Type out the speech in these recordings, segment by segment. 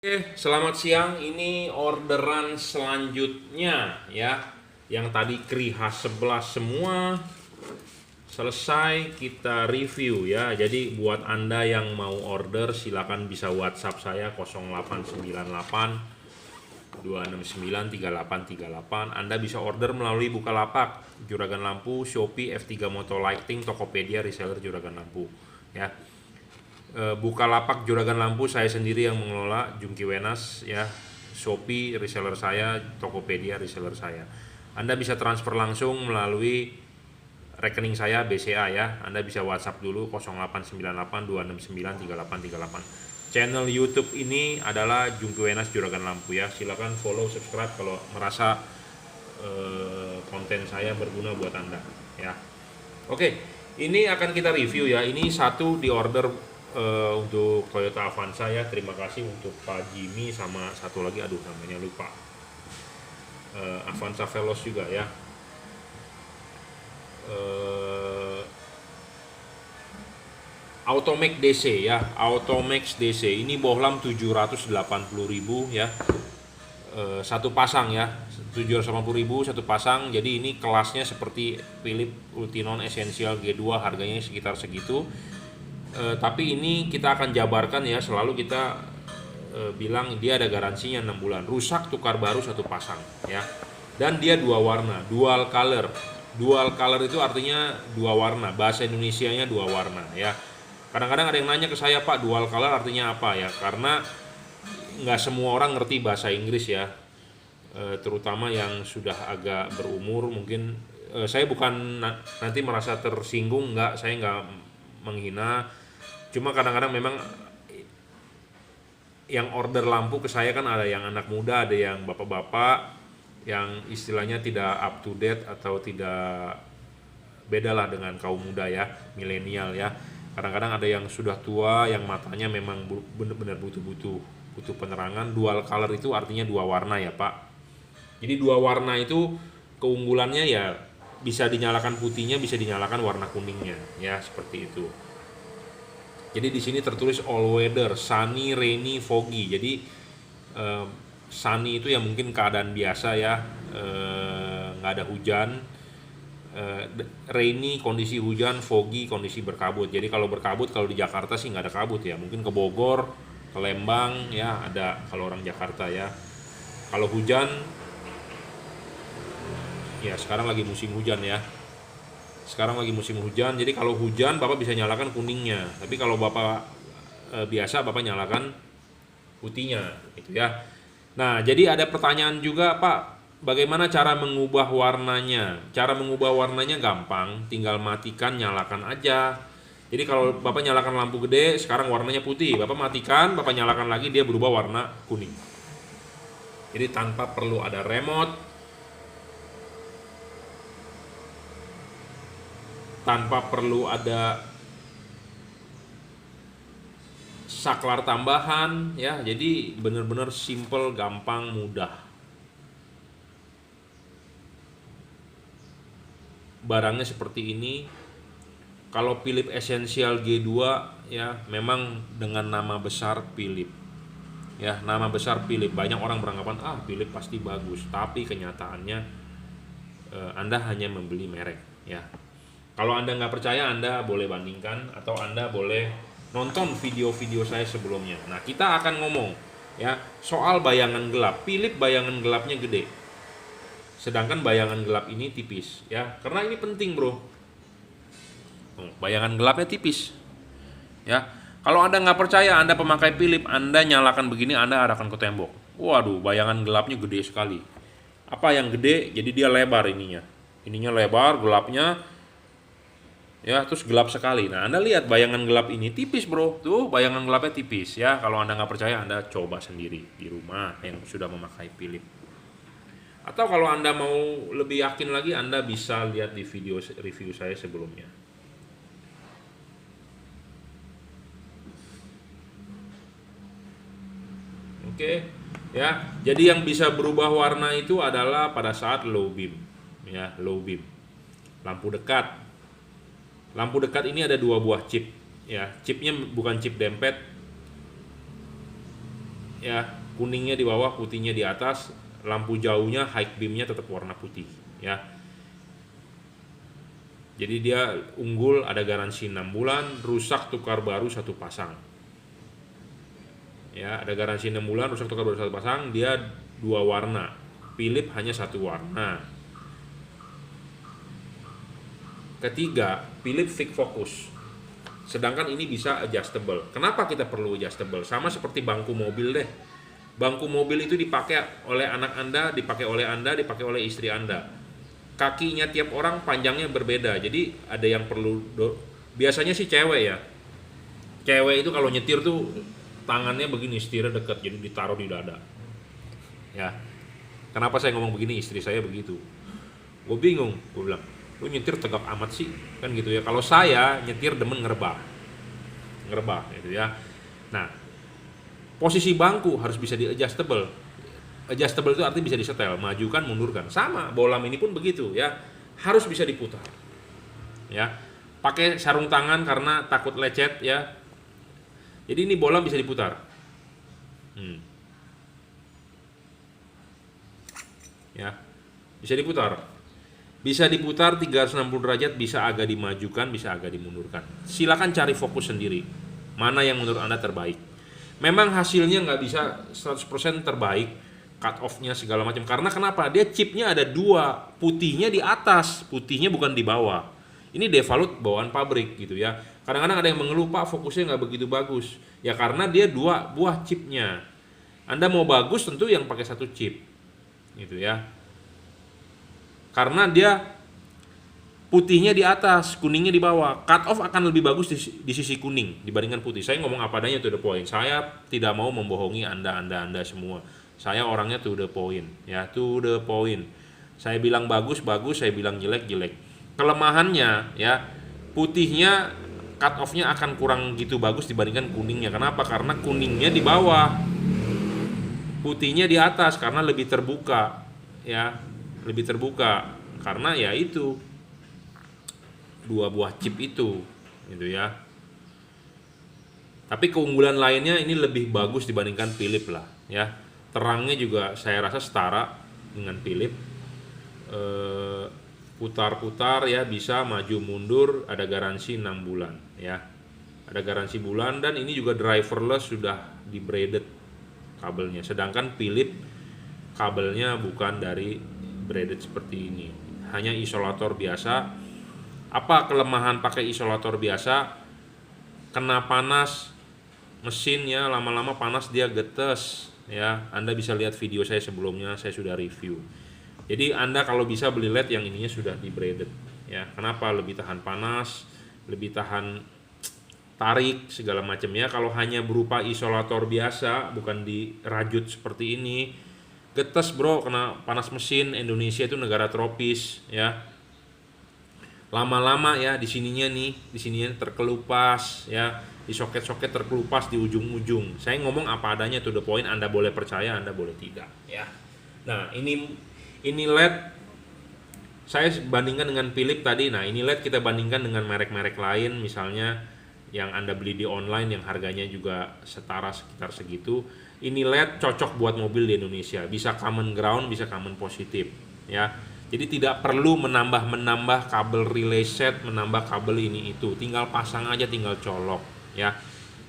Oke, selamat siang. Ini orderan selanjutnya ya. Yang tadi Kriha 11 semua selesai kita review ya. Jadi buat Anda yang mau order silakan bisa WhatsApp saya 0898 269 3838. Anda bisa order melalui Bukalapak, Juragan Lampu, Shopee, F3 Moto Lighting, Tokopedia, reseller Juragan Lampu ya. Bukalapak Juragan Lampu saya sendiri yang mengelola, Jungki Wenas ya. Shopee reseller saya, Tokopedia reseller saya. Anda bisa transfer langsung melalui rekening saya BCA ya. Anda bisa WhatsApp dulu 0898 269 3838. Channel YouTube ini adalah Jungki Wenas Juragan Lampu ya. Silakan follow, subscribe kalau merasa konten saya berguna buat Anda ya. Oke, ini akan kita review ya. Ini satu di order untuk Toyota Avanza ya. Terima kasih untuk Pak Jimmy sama satu lagi aduh namanya lupa. Avanza Veloz juga ya. Automax DC ya. Automax DC ini bohlam 780.000 ya. Satu pasang ya. 780.000 satu pasang. Jadi ini kelasnya seperti Philips Ultinon Essential G2, harganya sekitar segitu. Tapi ini kita akan jabarkan ya, selalu kita bilang dia ada garansinya 6 bulan, rusak tukar baru satu pasang ya. Dan dia dua warna, dual color. Dual color itu artinya dua warna, bahasa Indonesianya dua warna ya. Kadang-kadang ada yang nanya ke saya, Pak, dual color artinya apa ya? Karena nggak semua orang ngerti bahasa Inggris ya, terutama yang sudah agak berumur. Mungkin saya bukan nanti merasa tersinggung, nggak, saya nggak menghina. Cuma kadang-kadang memang yang order lampu ke saya kan ada yang anak muda, ada yang bapak-bapak yang istilahnya tidak up to date atau tidak, bedalah dengan kaum muda ya, milenial ya. Kadang-kadang ada yang sudah tua yang matanya memang benar-benar butuh penerangan. Dual color itu artinya dua warna ya, Pak. Jadi dua warna itu keunggulannya ya, bisa dinyalakan putihnya, bisa dinyalakan warna kuningnya ya, seperti itu. Jadi di sini tertulis all weather, sunny, rainy, foggy. Jadi sunny itu ya mungkin keadaan biasa ya, nggak ada hujan. Rainy kondisi hujan, foggy kondisi berkabut. Jadi kalau berkabut, kalau di Jakarta sih nggak ada kabut ya. Mungkin ke Bogor, ke Lembang ya ada kalau orang Jakarta ya. Kalau hujan, ya sekarang lagi musim hujan ya. Sekarang lagi musim hujan, jadi kalau hujan Bapak bisa nyalakan kuningnya. Tapi kalau Bapak biasa, Bapak nyalakan putihnya gitu ya. Nah, jadi ada pertanyaan juga, Pak, bagaimana cara mengubah warnanya? Cara mengubah warnanya gampang, tinggal matikan, nyalakan aja. Jadi kalau Bapak nyalakan lampu gede, sekarang warnanya putih. Bapak matikan, Bapak nyalakan lagi, dia berubah warna kuning. Jadi tanpa perlu ada remote, tanpa perlu ada saklar tambahan ya. Jadi benar-benar simple, gampang, mudah. Barangnya seperti ini. Kalau Philips Essential G2 ya memang dengan nama besar Philips. Ya, nama besar Philips. Banyak orang beranggapan Philips pasti bagus, tapi kenyataannya Anda hanya membeli merek ya. Kalau Anda nggak percaya, Anda boleh bandingkan atau Anda boleh nonton video-video saya sebelumnya. Nah, kita akan ngomong ya soal bayangan gelap. Philips bayangan gelapnya gede, sedangkan bayangan gelap ini tipis ya. Karena ini penting, bro. Bayangan gelapnya tipis ya. Kalau Anda nggak percaya, Anda pemakai Philips, Anda nyalakan begini, Anda arahkan ke tembok. Waduh, bayangan gelapnya gede sekali. Apa yang gede? Jadi dia lebar ininya. Ininya lebar, gelapnya ya, terus gelap sekali. Nah, Anda lihat bayangan gelap ini tipis, bro. Tuh, bayangan gelapnya tipis ya. Kalau Anda nggak percaya, Anda coba sendiri di rumah yang sudah memakai Philips. Atau kalau Anda mau lebih yakin lagi, Anda bisa lihat di video review saya sebelumnya. Oke, ya. Jadi yang bisa berubah warna itu adalah pada saat low beam, ya, low beam. Lampu dekat. Lampu dekat ini ada dua buah chip ya. Chipnya bukan chip dempet, ya, kuningnya di bawah, putihnya di atas. Lampu jauhnya high beamnya tetap warna putih ya. Jadi dia unggul, ada garansi 6 bulan, rusak tukar baru 1 pasang. Ya, ada garansi 6 bulan, rusak tukar baru 1 pasang, dia 2 warna. Philips hanya 1 warna. Ketiga, Philips Fix Focus. Sedangkan ini bisa adjustable. Kenapa kita perlu adjustable? Sama seperti bangku mobil deh. Bangku mobil itu dipakai oleh anak Anda, dipakai oleh Anda, dipakai oleh istri Anda. Kakinya tiap orang panjangnya berbeda, jadi ada yang perlu biasanya sih cewek ya. Cewek itu kalau nyetir tuh tangannya begini, setirnya dekat, jadi ditaruh di dada. Ya. Kenapa saya ngomong begini? Istri saya begitu. Gue bingung, gue bilang, lu nyetir tegak amat sih, kan gitu ya. Kalau saya nyetir demen ngerebah gitu ya. Nah, posisi bangku harus bisa di adjustable. Adjustable itu artinya bisa disetel, majukan, mundurkan. Sama, bolam ini pun begitu ya, harus bisa diputar. Ya, pakai sarung tangan karena takut lecet ya. Jadi ini bolam bisa diputar. Ya, bisa diputar. Bisa diputar 360 derajat, bisa agak dimajukan, bisa agak dimundurkan. Silakan cari fokus sendiri. Mana yang menurut Anda terbaik. Memang hasilnya nggak bisa 100% terbaik, cut off-nya segala macam. Karena kenapa? Dia chipnya ada 2, putihnya di atas, putihnya bukan di bawah. Ini devalut bawaan pabrik gitu ya. Kadang-kadang ada yang mengeluh, Pak, fokusnya nggak begitu bagus. Ya karena dia 2 buah chipnya. Anda mau bagus tentu yang pakai 1 chip gitu ya. Karena dia putihnya di atas, kuningnya di bawah. Cut off akan lebih bagus di sisi kuning dibandingkan putih. Saya ngomong apa adanya, to the point. Saya tidak mau membohongi Anda semua. Saya orangnya to the point, ya, to the point. Saya bilang bagus, saya bilang jelek. Kelemahannya, ya, putihnya cut off-nya akan kurang gitu bagus dibandingkan kuningnya. Kenapa? Karena kuningnya di bawah, putihnya di atas, karena lebih terbuka, ya, lebih terbuka. Karena ya itu 2 buah chip itu, gitu ya. Tapi keunggulan lainnya ini lebih bagus dibandingkan Philips lah, ya. Terangnya juga saya rasa setara dengan Philips. Putar-putar ya, bisa maju mundur, ada garansi 6 bulan ya. Ada garansi bulan, dan ini juga driverless, sudah di braided kabelnya. Sedangkan Philips kabelnya bukan dari braided seperti ini, hanya isolator biasa. Apa kelemahan pakai isolator biasa? Kena panas mesin ya, lama-lama panas dia getes. Ya, Anda bisa lihat video saya sebelumnya, saya sudah review. Jadi Anda kalau bisa beli LED yang ininya sudah di braided ya. Kenapa? Lebih tahan panas, lebih tahan tarik segala macam ya. Kalau hanya berupa isolator biasa, bukan dirajut seperti ini, getes bro, kena panas mesin. Indonesia itu negara tropis ya. Lama-lama ya di sininya terkelupas ya. Di soket-soket terkelupas di ujung-ujung. Saya ngomong apa adanya, to the point. Anda boleh percaya, Anda boleh tidak ya. Nah, ini LED saya bandingkan dengan Philips tadi. Nah, ini LED kita bandingkan dengan merek-merek lain, misalnya yang Anda beli di online yang harganya juga setara sekitar segitu. Ini LED cocok buat mobil di Indonesia, bisa common ground, bisa common positif ya. Jadi tidak perlu menambah kabel relay set, menambah kabel ini itu, tinggal pasang aja, tinggal colok ya.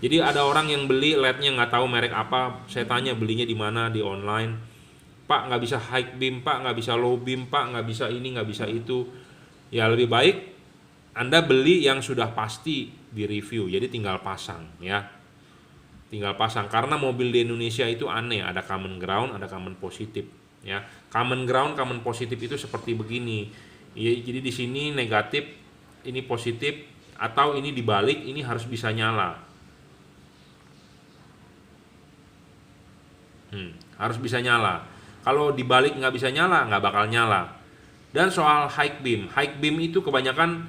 Jadi ada orang yang beli LED-nya nggak tahu merek apa, saya tanya belinya di mana, di online. Pak, nggak bisa high beam, Pak, nggak bisa low beam, Pak, nggak bisa ini, nggak bisa itu. Ya lebih baik Anda beli yang sudah pasti di review, jadi tinggal pasang ya. Tinggal pasang, karena mobil di Indonesia itu aneh, ada common ground, ada common positif ya. Common ground, common positif itu seperti begini. Ya, jadi di sini negatif, ini positif, atau ini dibalik, ini harus bisa nyala. Harus bisa nyala. Kalau dibalik nggak bisa nyala, nggak bakal nyala. Dan soal high beam itu kebanyakan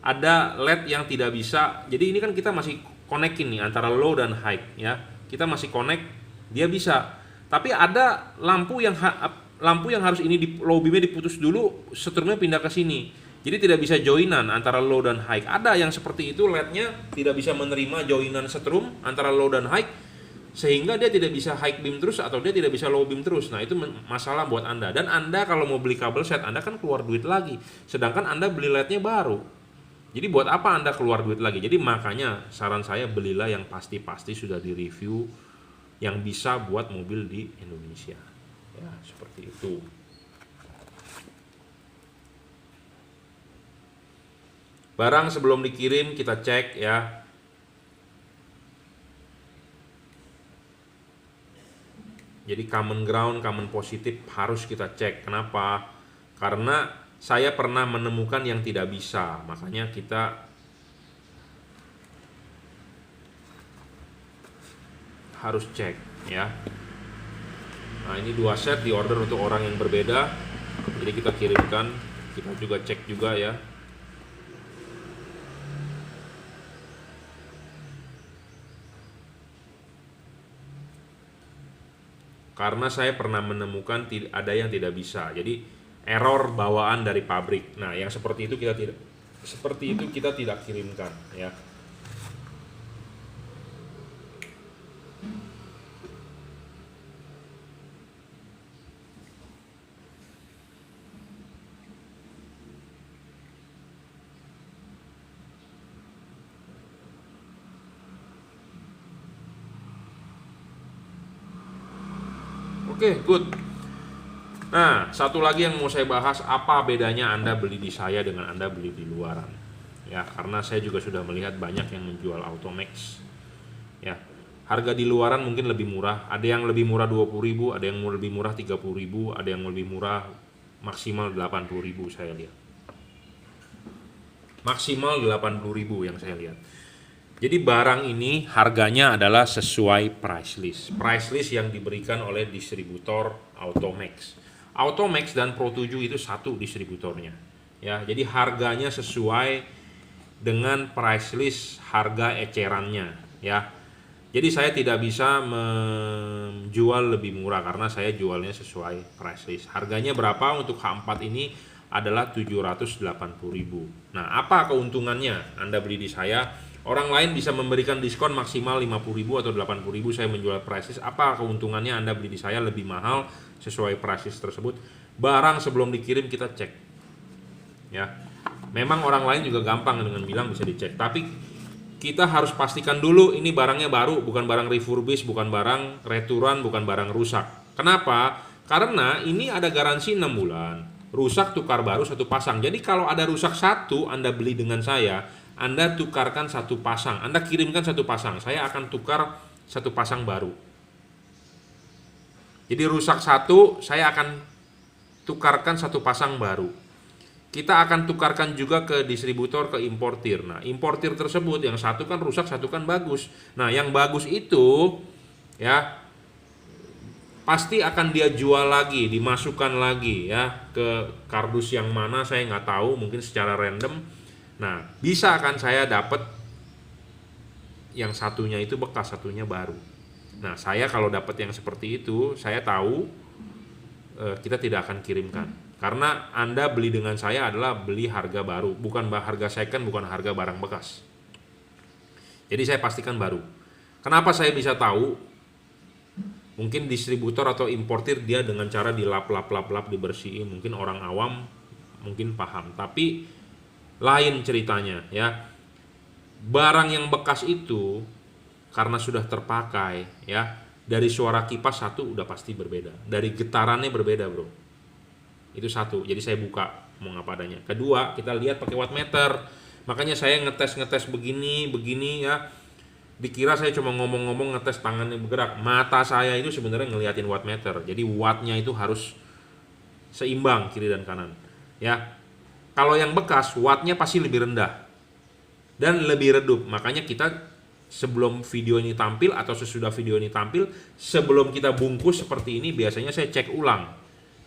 ada LED yang tidak bisa. Jadi ini kan kita masih connectin nih antara low dan high ya. Kita masih connect, dia bisa. Tapi ada lampu yang harus ini di low beamnya diputus dulu, setrumnya pindah ke sini. Jadi tidak bisa joinan antara low dan high. Ada yang seperti itu, LED-nya tidak bisa menerima joinan setrum antara low dan high. sehingga dia tidak bisa high beam terus atau dia tidak bisa low beam terus. Nah, itu masalah buat Anda. Dan Anda kalau mau beli kabel set, Anda kan keluar duit lagi. Sedangkan Anda beli LED-nya baru. Jadi buat apa Anda keluar duit lagi? Jadi makanya saran saya belilah yang pasti-pasti sudah direview, yang bisa buat mobil di Indonesia. Ya, seperti itu. Barang sebelum dikirim kita cek ya. Jadi common ground, common positif harus kita cek. Kenapa? Karena saya pernah menemukan yang tidak bisa. Makanya kita harus cek ya. Nah, ini 2 set di order untuk orang yang berbeda. Jadi kita kirimkan, kita juga cek juga ya. Karena saya pernah menemukan ada yang tidak bisa. Jadi error bawaan dari pabrik. Nah, yang seperti itu kita tidak kirimkan ya. Oke, good. Nah, satu lagi yang mau saya bahas, apa bedanya Anda beli di saya dengan Anda beli di luaran. Ya, karena saya juga sudah melihat banyak yang menjual Automax. Ya, harga di luaran mungkin lebih murah. Ada yang lebih murah 20.000, ada yang lebih murah 30.000, ada yang lebih murah maksimal 80.000 saya lihat. Maksimal 80.000 yang saya lihat. Jadi barang ini harganya adalah sesuai price list. Price list yang diberikan oleh distributor Automax. Automax dan Pro7 itu satu distributornya. Ya, jadi harganya sesuai dengan price list harga ecerannya, ya. Jadi saya tidak bisa menjual lebih murah karena saya jualnya sesuai price list. Harganya berapa untuk H4 ini adalah 780.000. Nah, apa keuntungannya Anda beli di saya? Orang lain bisa memberikan diskon maksimal 50.000 atau 80.000, saya menjual price list. Apa keuntungannya Anda beli di saya lebih mahal sesuai price list tersebut? Barang sebelum dikirim kita cek. Ya. Memang orang lain juga gampang dengan bilang bisa dicek, tapi kita harus pastikan dulu ini barangnya baru, bukan barang refurbish, bukan barang returan, bukan barang rusak. Kenapa? Karena ini ada garansi 6 bulan. Rusak tukar baru satu pasang. Jadi kalau ada rusak satu, Anda beli dengan saya, Anda tukarkan satu pasang, Anda kirimkan satu pasang, saya akan tukar satu pasang baru. Jadi rusak satu, saya akan tukarkan satu pasang baru. Kita akan tukarkan juga ke distributor, ke importir. Nah, importir tersebut yang satu kan rusak, satu kan bagus. Nah, yang bagus itu ya pasti akan dia jual lagi, dimasukkan lagi ya ke kardus yang mana saya nggak tahu, mungkin secara random. Nah, bisa kan saya dapat yang satunya itu bekas, satunya baru. Nah, saya kalau dapat yang seperti itu, saya tahu kita tidak akan kirimkan. Karena Anda beli dengan saya adalah beli harga baru, bukan harga second, bukan harga barang bekas. Jadi saya pastikan baru. Kenapa saya bisa tahu? Mungkin distributor atau importir dia dengan cara dilap, dibersihin. Mungkin orang awam mungkin paham, tapi lain ceritanya ya. Barang yang bekas itu karena sudah terpakai ya, dari suara kipas satu udah pasti berbeda, dari getarannya berbeda bro. Itu satu, jadi saya buka mau apa adanya. Kedua, kita lihat pakai wattmeter. Makanya saya ngetes begini ya. Dikira saya cuma ngomong-ngomong ngetes tangannya bergerak. Mata saya itu sebenarnya ngeliatin wattmeter. Jadi wattnya itu harus seimbang kiri dan kanan ya. Kalau yang bekas, wattnya pasti lebih rendah dan lebih redup. Makanya kita sebelum video ini tampil atau sesudah video ini tampil, sebelum kita bungkus seperti ini, biasanya saya cek ulang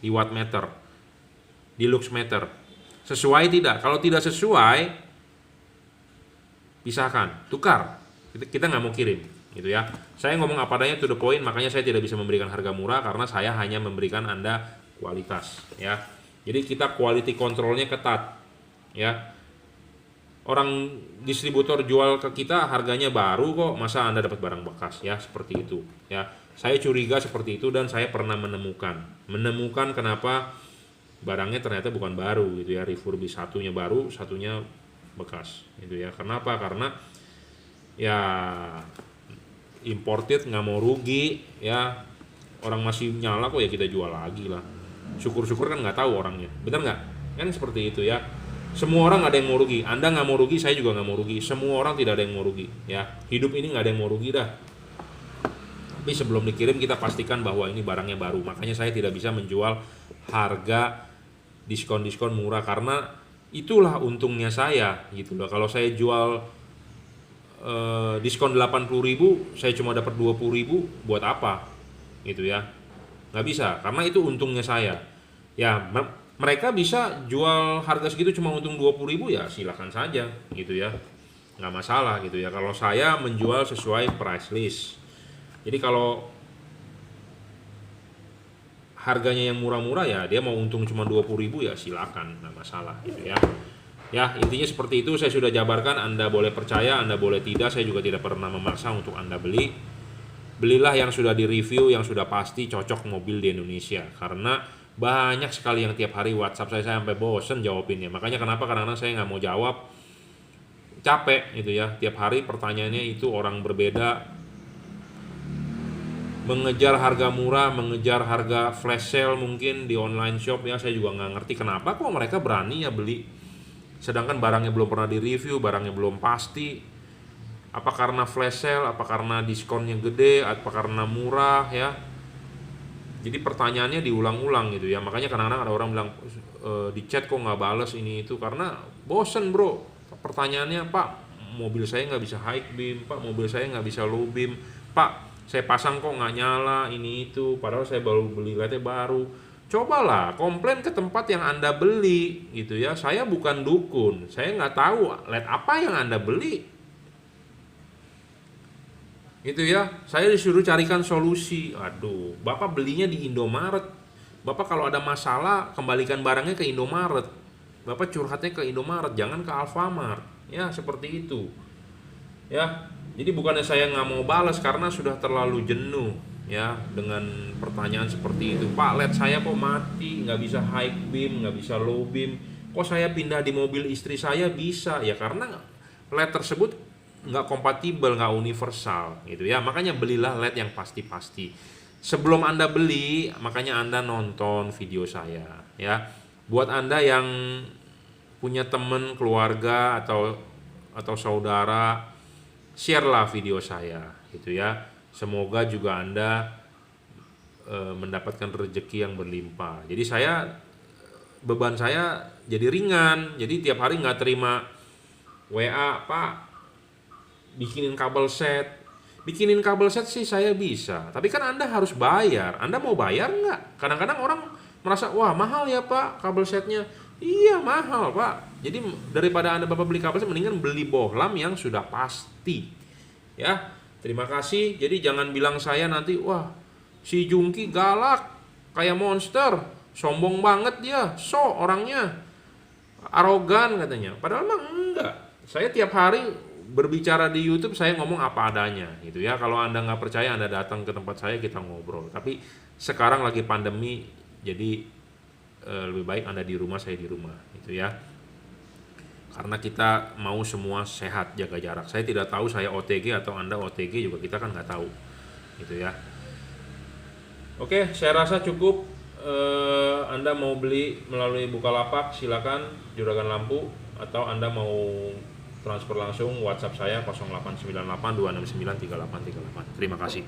di wattmeter, di luxmeter. Sesuai tidak? Kalau tidak sesuai, pisahkan, tukar. Kita nggak mau kirim, gitu ya. Saya ngomong apa adanya to the point, makanya saya tidak bisa memberikan harga murah karena saya hanya memberikan Anda kualitas, ya. Jadi kita quality controlnya ketat, ya. orang distributor jual ke kita harganya baru kok, masa Anda dapat barang bekas ya, seperti itu ya. Saya curiga seperti itu dan saya pernah menemukan kenapa barangnya ternyata bukan baru gitu ya, refurbish, satunya baru, satunya bekas gitu ya. Kenapa? Karena ya imported nggak mau rugi ya, orang masih nyala kok ya kita jual lagi lah. Syukur-syukur kan nggak tahu orangnya, benar nggak? Kan seperti itu ya. Semua orang nggak ada yang mau rugi. Anda nggak mau rugi, saya juga nggak mau rugi. Semua orang tidak ada yang mau rugi ya. Hidup ini nggak ada yang mau rugi dah. Tapi sebelum dikirim kita pastikan bahwa ini barangnya baru. Makanya saya tidak bisa menjual harga diskon-diskon murah, karena itulah untungnya saya gitu loh. Kalau saya jual diskon 80.000, saya cuma dapat 20.000, buat apa gitu ya, nggak bisa, karena itu untungnya saya ya. Mereka bisa jual harga segitu cuma untung 20.000, ya silakan saja gitu ya, nggak masalah gitu ya. Kalau saya menjual sesuai price list, jadi kalau harganya yang murah-murah ya dia mau untung cuma 20.000 ya silakan, nggak masalah gitu ya. Ya intinya seperti itu, saya sudah jabarkan. Anda boleh percaya, Anda boleh tidak, saya juga tidak pernah memaksa untuk Anda beli. Belilah yang sudah direview, yang sudah pasti cocok mobil di Indonesia, karena banyak sekali yang tiap hari WhatsApp saya sampai bosen jawabinnya. Makanya kenapa kadang-kadang saya nggak mau jawab, capek gitu ya, tiap hari pertanyaannya itu orang berbeda, mengejar harga murah, mengejar harga flash sale mungkin di online shop ya. Saya juga nggak ngerti kenapa kok mereka berani ya beli, sedangkan barangnya belum pernah direview, barangnya belum pasti. Apa karena flash sale, apa karena diskonnya gede, apa karena murah ya. Jadi pertanyaannya diulang-ulang gitu ya. Makanya kadang-kadang ada orang bilang di chat kok nggak bales ini itu, karena bosen bro. Pertanyaannya, Pak mobil saya nggak bisa high beam, Pak mobil saya nggak bisa low beam, Pak saya pasang kok nggak nyala ini itu, padahal saya baru beli LED baru. Cobalah komplain ke tempat yang Anda beli gitu ya. Saya bukan dukun, saya nggak tahu LED apa yang Anda beli gitu ya. Saya disuruh carikan solusi. Aduh, Bapak belinya di Indomaret. Bapak kalau ada masalah kembalikan barangnya ke Indomaret. Bapak curhatnya ke Indomaret, jangan ke Alfamart. Ya seperti itu ya. Jadi bukannya saya nggak mau balas, karena sudah terlalu jenuh ya dengan pertanyaan seperti itu. Pak LED saya kok mati, nggak bisa high beam, nggak bisa low beam, kok saya pindah di mobil istri saya bisa. Ya karena LED tersebut nggak kompatibel, nggak universal gitu ya. Makanya belilah LED yang pasti-pasti. Sebelum Anda beli, makanya Anda nonton video saya ya. Buat Anda yang punya teman, keluarga atau saudara, share-lah video saya gitu ya. Semoga juga Anda mendapatkan rezeki yang berlimpah. Jadi beban saya jadi ringan. Jadi tiap hari nggak terima WA, Pak bikinin kabel set. Bikinin kabel set sih saya bisa, tapi kan Anda harus bayar. Anda mau bayar nggak? Kadang-kadang orang merasa, wah mahal ya Pak kabel setnya. Iya mahal Pak. Jadi daripada Anda Bapak beli kabel set, mendingan beli bohlam yang sudah pasti ya. Terima kasih. Jadi jangan bilang saya nanti, wah si Jungki galak kayak monster, sombong banget dia, orangnya arogan katanya. Padahal mah enggak. Saya tiap hari berbicara di YouTube, saya ngomong apa adanya gitu ya. Kalau Anda nggak percaya, Anda datang ke tempat saya, kita ngobrol. Tapi sekarang lagi pandemi, jadi lebih baik Anda di rumah, saya di rumah gitu ya. Karena kita mau semua sehat, jaga jarak. Saya tidak tahu saya OTG atau Anda OTG juga, kita kan nggak tahu gitu ya. Oke, saya rasa cukup. Anda mau beli melalui Bukalapak, silakan Juragan Lampu, atau Anda mau transfer langsung WhatsApp saya 0898 269 3838. Terima kasih.